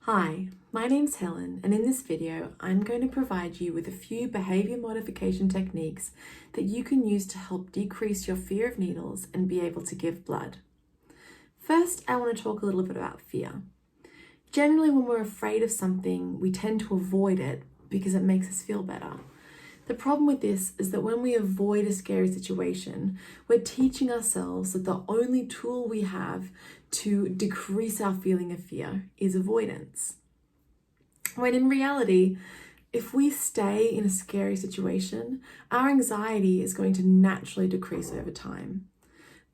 Hi, my name's Helen, and in this video, I'm going to provide you with a few behavior modification techniques that you can use to help decrease your fear of needles and be able to give blood. First, I want to talk a little bit about fear. Generally, when we're afraid of something, we tend to avoid it because it makes us feel better. The problem with this is that when we avoid a scary situation, we're teaching ourselves that the only tool we have to decrease our feeling of fear is avoidance. When in reality, if we stay in a scary situation, our anxiety is going to naturally decrease over time.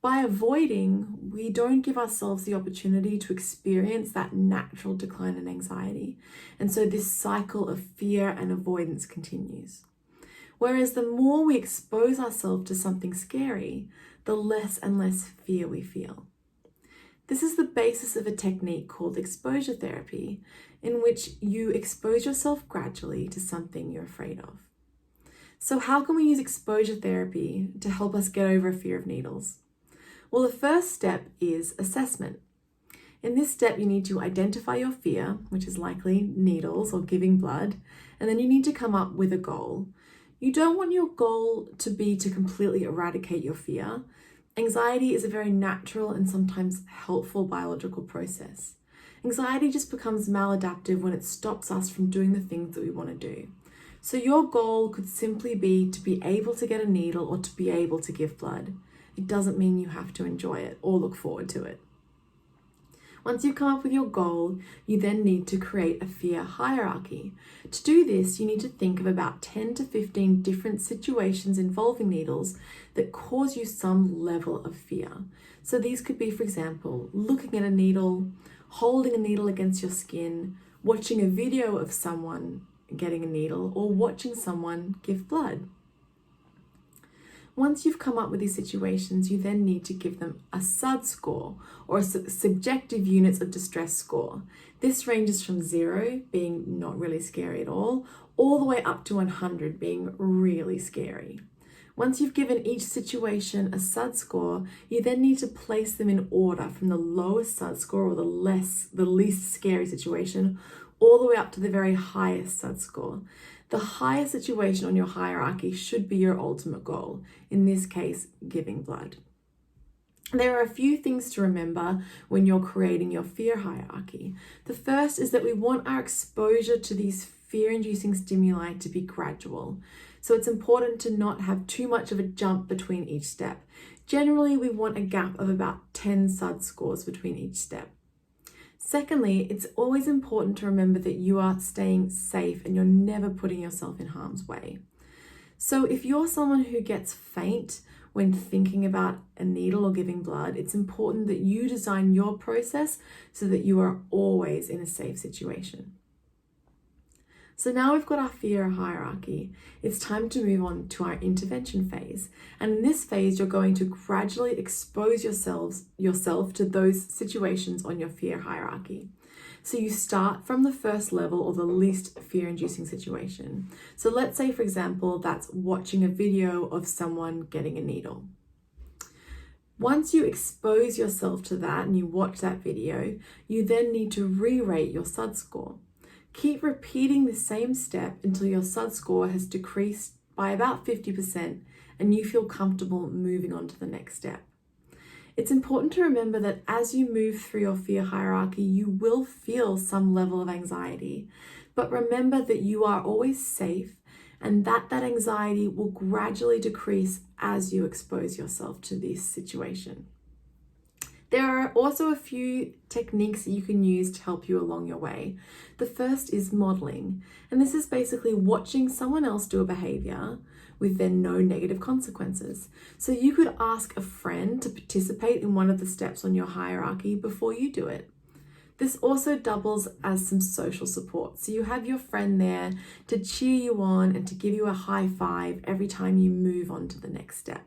By avoiding, we don't give ourselves the opportunity to experience that natural decline in anxiety. And so this cycle of fear and avoidance continues. Whereas the more we expose ourselves to something scary, the less and less fear we feel. This is the basis of a technique called exposure therapy, in which you expose yourself gradually to something you're afraid of. So how can we use exposure therapy to help us get over a fear of needles? Well, the first step is assessment. In this step, you need to identify your fear, which is likely needles or giving blood, and then you need to come up with a goal. You don't want your goal to be to completely eradicate your fear. Anxiety is a very natural and sometimes helpful biological process. Anxiety just becomes maladaptive when it stops us from doing the things that we want to do. So your goal could simply be to be able to get a needle or to be able to give blood. It doesn't mean you have to enjoy it or look forward to it. Once you've come up with your goal, you then need to create a fear hierarchy. To do this, you need to think of about 10 to 15 different situations involving needles that cause you some level of fear. So these could be, for example, looking at a needle, holding a needle against your skin, watching a video of someone getting a needle, or watching someone give blood. Once you've come up with these situations, you then need to give them a SUD score, or a subjective units of distress score. This ranges from 0, being not really scary at all the way up to 100, being really scary. Once you've given each situation a SUD score, you then need to place them in order from the lowest SUD score, or the least scary situation, all the way up to the very highest SUD score. The highest situation on your hierarchy should be your ultimate goal, in this case, giving blood. There are a few things to remember when you're creating your fear hierarchy. The first is that we want our exposure to these fear-inducing stimuli to be gradual. So it's important to not have too much of a jump between each step. Generally, we want a gap of about 10 SUD scores between each step. Secondly, it's always important to remember that you are staying safe and you're never putting yourself in harm's way. So if you're someone who gets faint when thinking about a needle or giving blood, it's important that you design your process so that you are always in a safe situation. So now we've got our fear hierarchy, it's time to move on to our intervention phase. And in this phase, you're going to gradually expose yourself to those situations on your fear hierarchy. So you start from the first level, or the least fear-inducing situation. So let's say, for example, that's watching a video of someone getting a needle. Once you expose yourself to that and you watch that video, you then need to re-rate your SUD score. Keep repeating the same step until your SUD score has decreased by about 50% and you feel comfortable moving on to the next step. It's important to remember that as you move through your fear hierarchy, you will feel some level of anxiety, but remember that you are always safe and that anxiety will gradually decrease as you expose yourself to this situation. There are also a few techniques that you can use to help you along your way. The first is modeling, and this is basically watching someone else do a behavior with then no negative consequences. So you could ask a friend to participate in one of the steps on your hierarchy before you do it. This also doubles as some social support. So you have your friend there to cheer you on and to give you a high five every time you move on to the next step.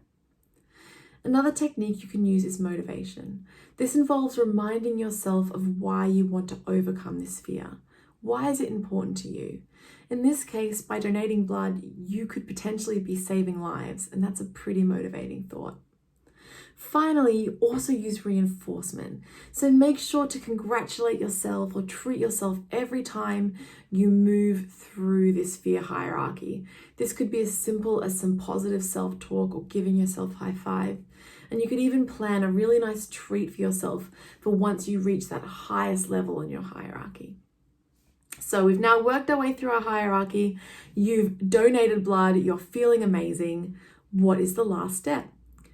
Another technique you can use is motivation. This involves reminding yourself of why you want to overcome this fear. Why is it important to you? In this case, by donating blood, you could potentially be saving lives, and that's a pretty motivating thought. Finally, you also use reinforcement. So make sure to congratulate yourself or treat yourself every time you move through this fear hierarchy. This could be as simple as some positive self-talk or giving yourself a high five. And you could even plan a really nice treat for yourself for once you reach that highest level in your hierarchy. So we've now worked our way through our hierarchy. You've donated blood. You're feeling amazing. What is the last step?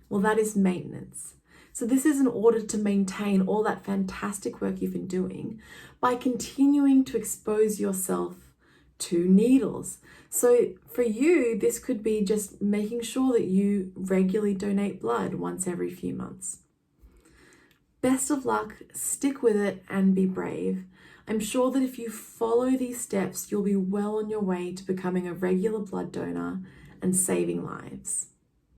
Well, that is maintenance. So this is in order to maintain all that fantastic work you've been doing by continuing to expose yourself to needles. So for you, this could be just making sure that you regularly donate blood once every few months. Best of luck, stick with it and be brave. I'm sure that if you follow these steps, you'll be well on your way to becoming a regular blood donor and saving lives.